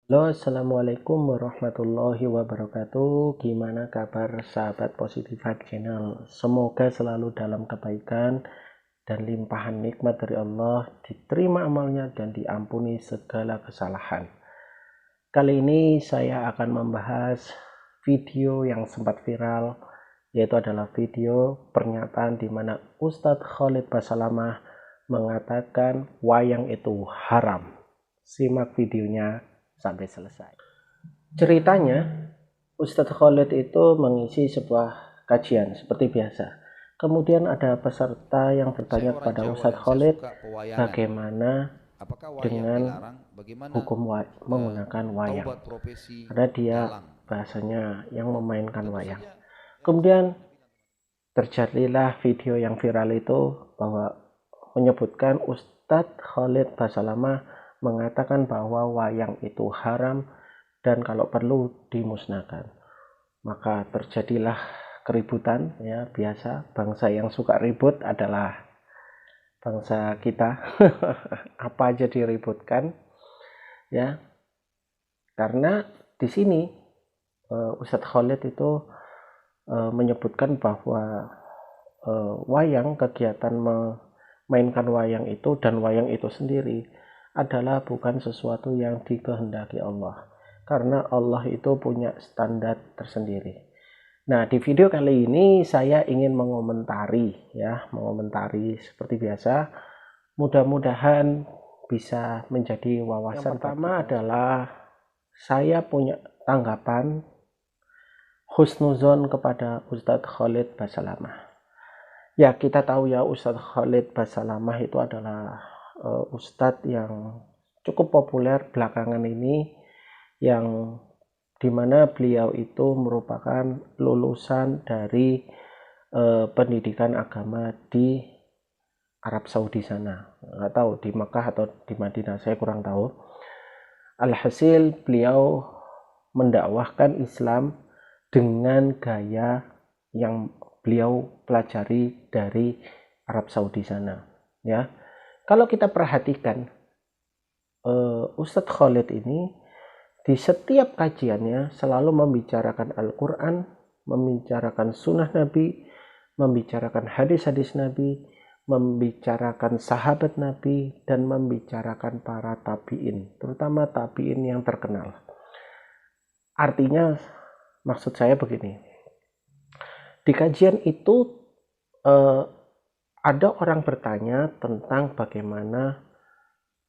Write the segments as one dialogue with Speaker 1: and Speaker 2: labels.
Speaker 1: Halo, Assalamualaikum warahmatullahi wabarakatuh. Gimana kabar sahabat Positive Vibe Channel? Semoga selalu dalam kebaikan dan limpahan nikmat dari Allah, diterima amalnya dan diampuni segala kesalahan. Kali ini saya akan membahas video yang sempat viral, yaitu adalah video pernyataan di mana Ustadz Khalid Basalamah mengatakan wayang itu haram. Simak videonya sampai selesai. Ceritanya, Ustadz Khalid itu mengisi sebuah kajian seperti biasa. Kemudian ada peserta yang
Speaker 2: Saya
Speaker 1: bertanya
Speaker 2: orang
Speaker 1: kepada
Speaker 2: Jawa
Speaker 1: Ustadz
Speaker 2: dan saya
Speaker 1: Khalid
Speaker 2: suka pewayangan.
Speaker 1: bagaimana
Speaker 2: Apakah wayang
Speaker 1: dengan
Speaker 2: dilarang? Bagaimana
Speaker 1: hukum menggunakan wayang.
Speaker 2: taubat profesi
Speaker 1: Karena dia
Speaker 2: dalang?
Speaker 1: bahasanya yang memainkan
Speaker 2: Tentu
Speaker 1: wayang.
Speaker 2: saja
Speaker 1: Kemudian terjadilah video yang viral itu bahwa menyebutkan Ustadz Khalid Basalamah mengatakan bahwa wayang itu haram dan kalau perlu dimusnahkan. Maka terjadilah keributan, ya biasa, bangsa yang suka ribut adalah bangsa kita. Apa aja diributkan, ya, karena di sini Ustadz Khalid itu menyebutkan bahwa wayang, kegiatan memainkan wayang itu dan wayang itu sendiri adalah bukan sesuatu yang dikehendaki Allah, karena Allah itu punya standar tersendiri. Nah, di video kali ini saya ingin mengomentari seperti biasa. Mudah-mudahan bisa menjadi wawasan. Yang pertama adalah saya punya tanggapan husnuzon kepada Ustadz Khalid Basalamah. Ya, kita tahu ya Ustadz Khalid Basalamah itu adalah Ustadz yang cukup populer belakangan ini, yang dimana beliau itu merupakan lulusan dari pendidikan agama di Arab Saudi sana. Nggak tahu di Mekah atau di Madinah, saya kurang tahu. Alhasil beliau mendakwahkan Islam dengan gaya yang beliau pelajari dari Arab Saudi sana. Ya, kalau kita perhatikan Ustadz Khalid ini di setiap kajiannya selalu membicarakan Al-Quran, membicarakan sunnah Nabi, membicarakan hadis-hadis Nabi, membicarakan sahabat Nabi, dan membicarakan para tabi'in, terutama tabi'in yang terkenal. Artinya, maksud saya begini, di kajian itu ada orang bertanya tentang bagaimana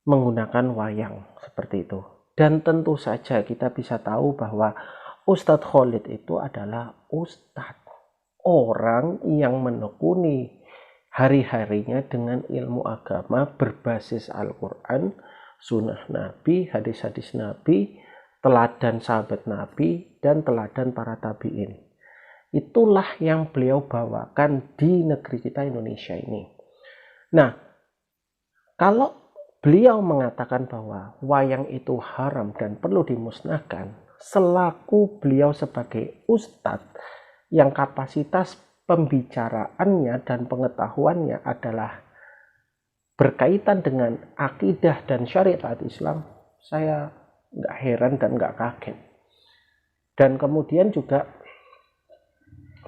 Speaker 1: menggunakan wayang seperti itu. Dan tentu saja kita bisa tahu bahwa Ustadz Khalid itu adalah Ustadz, orang yang menekuni hari-harinya dengan ilmu agama berbasis Al-Quran, sunnah Nabi, hadis-hadis Nabi, teladan sahabat Nabi, dan teladan para tabi'in. Itulah yang beliau bawakan di negeri kita Indonesia ini. Nah, kalau beliau mengatakan bahwa wayang itu haram dan perlu dimusnahkan, selaku beliau sebagai ustadz yang kapasitas pembicaraannya dan pengetahuannya adalah berkaitan dengan akidah dan syariat Islam, saya nggak heran dan nggak kaget. Dan kemudian juga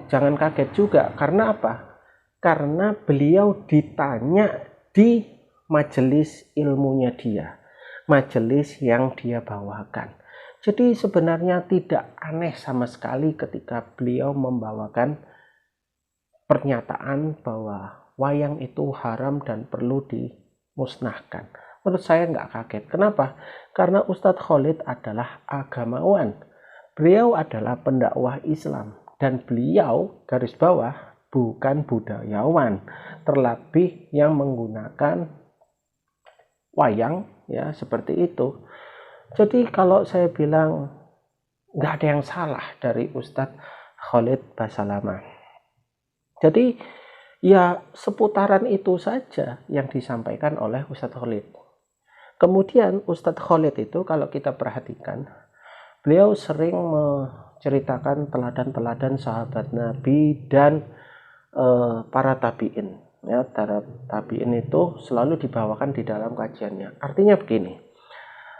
Speaker 1: jangan kaget juga, karena apa? Karena beliau ditanya di majelis ilmunya dia, majelis yang dia bawakan. Jadi sebenarnya tidak aneh sama sekali ketika beliau membawakan pernyataan bahwa wayang itu haram dan perlu dimusnahkan. Menurut saya nggak kaget. Kenapa? Karena Ustadz Khalid adalah agamawan. Beliau adalah pendakwah Islam. Dan beliau, garis bawah, bukan budayawan. Terlebih yang menggunakan wayang, ya seperti itu. Jadi kalau saya bilang nggak ada yang salah dari Ustadz Khalid Basalamah. Jadi ya seputaran itu saja yang disampaikan oleh Ustadz Khalid. Kemudian Ustadz Khalid itu kalau kita perhatikan, beliau sering menceritakan teladan-teladan sahabat Nabi dan para tabi'in. Ya, para tabi'in itu selalu dibawakan di dalam kajiannya. Artinya begini,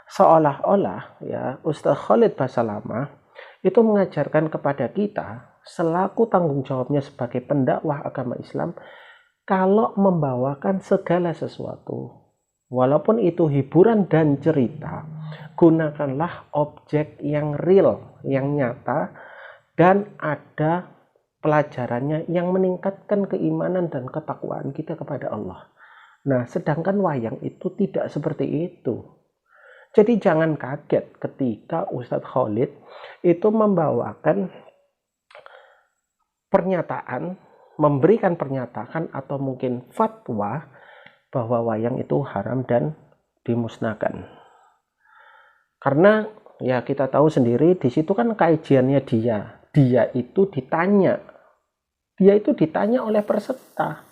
Speaker 1: Seolah-olah ya Ustadz Khalid Basalamah itu mengajarkan kepada kita selaku tanggung jawabnya sebagai pendakwah agama Islam, kalau membawakan segala sesuatu, walaupun itu hiburan dan cerita, gunakanlah objek yang real, yang nyata, dan ada pelajarannya yang meningkatkan keimanan dan ketakwaan kita kepada Allah. Nah, sedangkan wayang itu tidak seperti itu. Jadi jangan kaget ketika Ustadz Khalid itu membawakan pernyataan, memberikan pernyataan atau mungkin fatwa bahwa wayang itu haram dan dimusnahkan. Karena ya kita tahu sendiri di situ kan kajiannya dia itu ditanya oleh peserta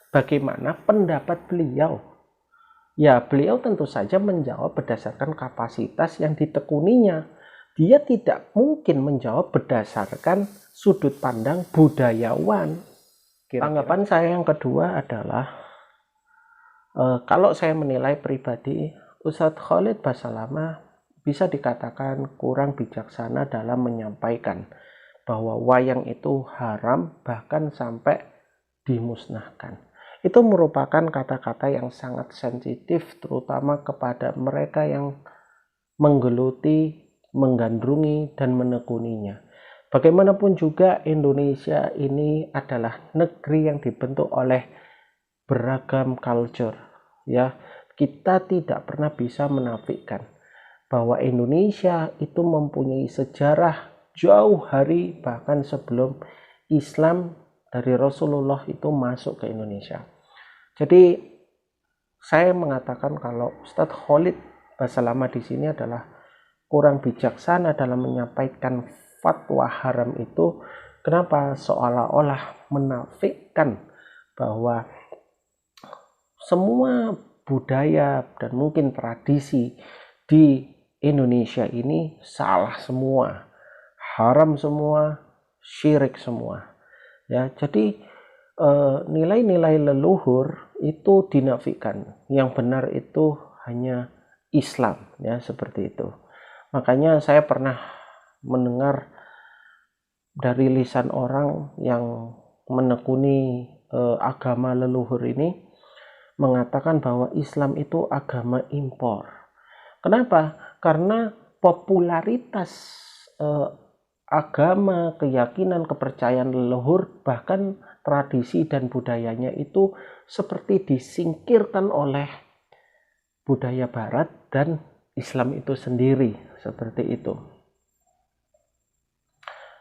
Speaker 1: bagaimana pendapat beliau. Ya, beliau tentu saja menjawab berdasarkan kapasitas yang ditekuninya. Dia tidak mungkin menjawab berdasarkan sudut pandang budayawan. Tanggapan saya yang kedua adalah, kalau saya menilai pribadi, Ustadz Khalid Basalamah bisa dikatakan kurang bijaksana dalam menyampaikan bahwa wayang itu haram bahkan sampai dimusnahkan. Itu merupakan kata-kata yang sangat sensitif, terutama kepada mereka yang menggeluti, menggandrungi, dan menekuninya. Bagaimanapun juga Indonesia ini adalah negeri yang dibentuk oleh beragam culture. Ya, kita tidak pernah bisa menafikan bahwa Indonesia itu mempunyai sejarah jauh hari bahkan sebelum Islam dari Rasulullah itu masuk ke Indonesia. Jadi saya mengatakan kalau Ustadz Khalid Basalamah di sini adalah kurang bijaksana dalam menyampaikan fatwa haram itu. Kenapa? Seolah-olah menafikan bahwa semua budaya dan mungkin tradisi di Indonesia ini salah semua, haram semua, syirik semua. Ya, jadi nilai-nilai leluhur itu dinafikan. Yang benar itu hanya Islam, ya, seperti itu. Makanya saya pernah mendengar dari lisan orang yang menekuni agama leluhur ini mengatakan bahwa Islam itu agama impor. Kenapa? Karena popularitas agama, keyakinan, kepercayaan leluhur, bahkan tradisi dan budayanya itu seperti disingkirkan oleh budaya barat dan Islam itu sendiri, seperti itu.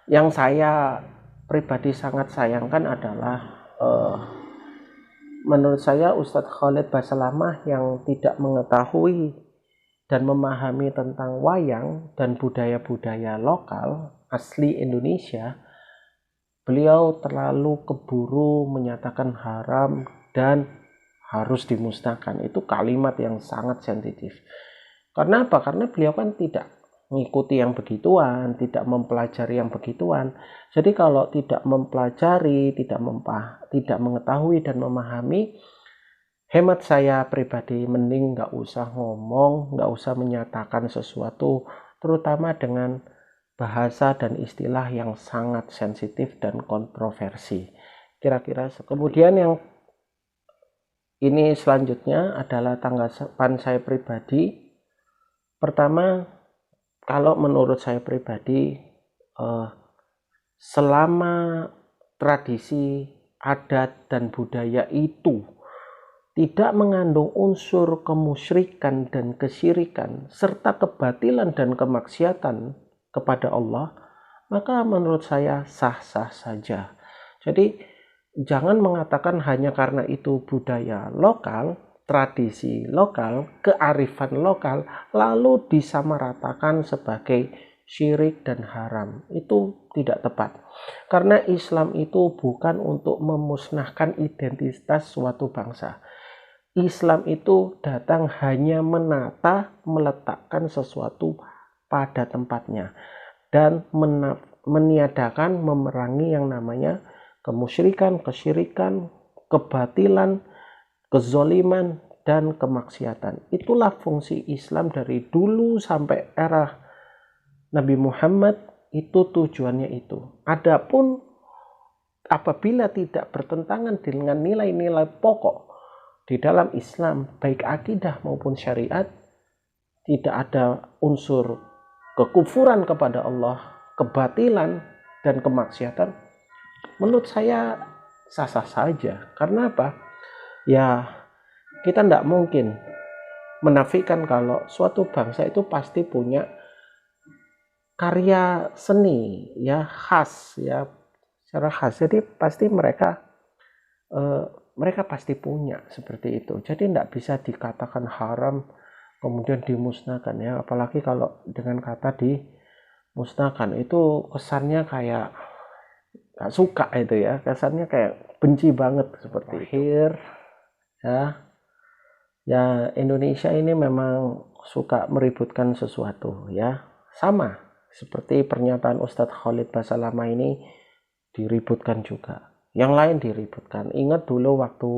Speaker 1: Yang saya pribadi sangat sayangkan adalah menurut saya Ustadz Khalid Basalamah yang tidak mengetahui dan memahami tentang wayang dan budaya-budaya lokal asli Indonesia, beliau terlalu keburu menyatakan haram dan harus dimusnahkan. Itu kalimat yang sangat sensitif. Karena apa? Karena beliau kan tidak mengikuti yang begituan, tidak mempelajari yang begituan. Jadi kalau tidak mempelajari, tidak mengetahui dan memahami, hemat saya pribadi mending nggak usah ngomong, nggak usah menyatakan sesuatu, terutama dengan bahasa dan istilah yang sangat sensitif dan kontroversi. Kira-kira kemudian yang ini selanjutnya adalah tanggapan saya pribadi. Pertama, kalau menurut saya pribadi, selama tradisi, adat, dan budaya itu tidak mengandung unsur kemusyrikan dan kesyirikan serta kebatilan dan kemaksiatan kepada Allah, maka menurut saya sah-sah saja. Jadi jangan mengatakan hanya karena itu budaya lokal, tradisi lokal, kearifan lokal, lalu disamaratakan sebagai syirik dan haram. Itu tidak tepat. Karena Islam itu bukan untuk memusnahkan identitas suatu bangsa. Islam itu datang hanya menata, meletakkan sesuatu pada tempatnya dan meniadakan, memerangi yang namanya kemusyrikan, kesyirikan, kebatilan, kezoliman, dan kemaksiatan. Itulah fungsi Islam dari dulu sampai era Nabi Muhammad, itu tujuannya itu. Adapun apabila tidak bertentangan dengan nilai-nilai pokok di dalam Islam, baik akidah maupun syariat, tidak ada unsur kekufuran kepada Allah, kebatilan dan kemaksiatan, menurut saya sah-sah saja. Karena apa? Ya, kita tidak mungkin menafikan kalau suatu bangsa itu pasti punya karya seni ya khas, ya secara khas. Jadi pasti mereka pasti punya seperti itu. Jadi tidak bisa dikatakan haram kemudian dimusnahkan ya. Apalagi kalau dengan kata dimusnahkan itu kesannya kayak gak suka itu ya. Kesannya kayak benci banget seperti akhir ya. Ya, Indonesia ini memang suka meributkan sesuatu ya. Sama seperti pernyataan Ustadz Khalid Basalamah ini diributkan juga. Yang lain diributkan. Ingat dulu waktu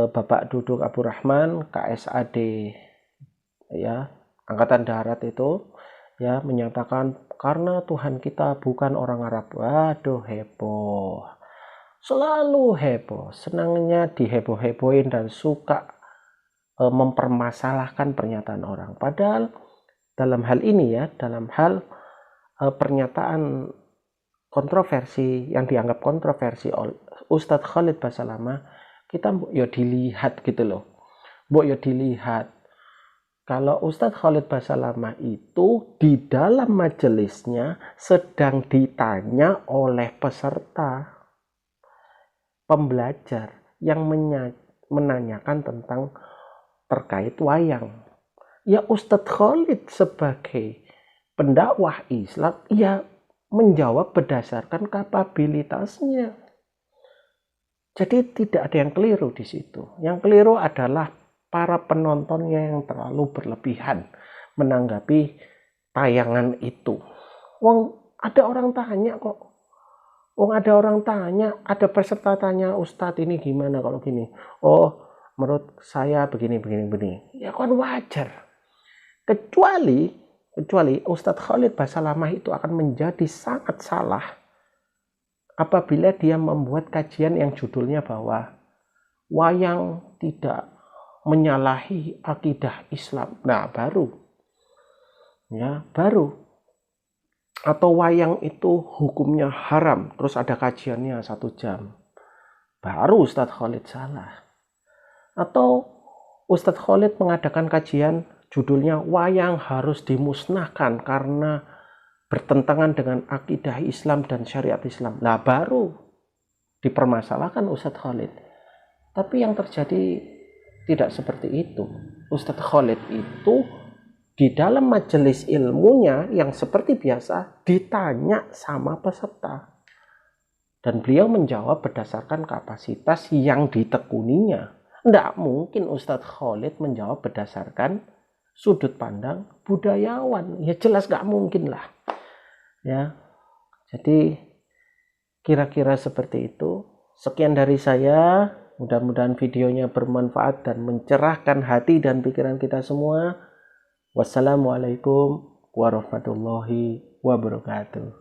Speaker 1: Bapak Duduk Abdurrahman KSAD ya, Angkatan Darat itu ya menyatakan karena Tuhan kita bukan orang Arab. Waduh, heboh. Selalu heboh. Senangnya diheboh-hebohin dan suka mempermasalahkan pernyataan orang. Padahal dalam hal ini ya, dalam hal pernyataan kontroversi yang dianggap kontroversi oleh Ustadz Khalid Basalamah, kita ya dilihat gitu loh. Ya dilihat kalau Ustadz Khalid Basalamah itu di dalam majelisnya sedang ditanya oleh peserta pembelajar yang menanyakan tentang terkait wayang. Ya Ustadz Khalid sebagai pendakwah Islam ya menjawab berdasarkan kapabilitasnya. Jadi tidak ada yang keliru di situ. Yang keliru adalah para penontonnya yang terlalu berlebihan menanggapi tayangan itu. Ada orang tanya kok. Ada orang tanya, ada peserta tanya, Ustadz ini gimana kalau gini? Oh, menurut saya begini. Ya kan wajar. Kecuali Ustadz Khalid Basalamah itu akan menjadi sangat salah apabila dia membuat kajian yang judulnya bahwa wayang tidak menyalahi akidah Islam. Nah, baru. Atau wayang itu hukumnya haram, terus ada kajiannya 1 jam. Baru Ustadz Khalid salah. Atau Ustadz Khalid mengadakan kajian judulnya wayang harus dimusnahkan karena bertentangan dengan akidah Islam dan syariat Islam. Nah, baru dipermasalahkan Ustadz Khalid. Tapi yang terjadi tidak seperti itu. Ustadz Khalid itu di dalam majelis ilmunya yang seperti biasa ditanya sama peserta. Dan beliau menjawab berdasarkan kapasitas yang ditekuninya. Tidak mungkin Ustadz Khalid menjawab berdasarkan sudut pandang budayawan. Ya jelas gak mungkin lah. Ya. Jadi kira-kira seperti itu. Sekian dari saya. Mudah-mudahan videonya bermanfaat dan mencerahkan hati dan pikiran kita semua. Wassalamualaikum warahmatullahi wabarakatuh.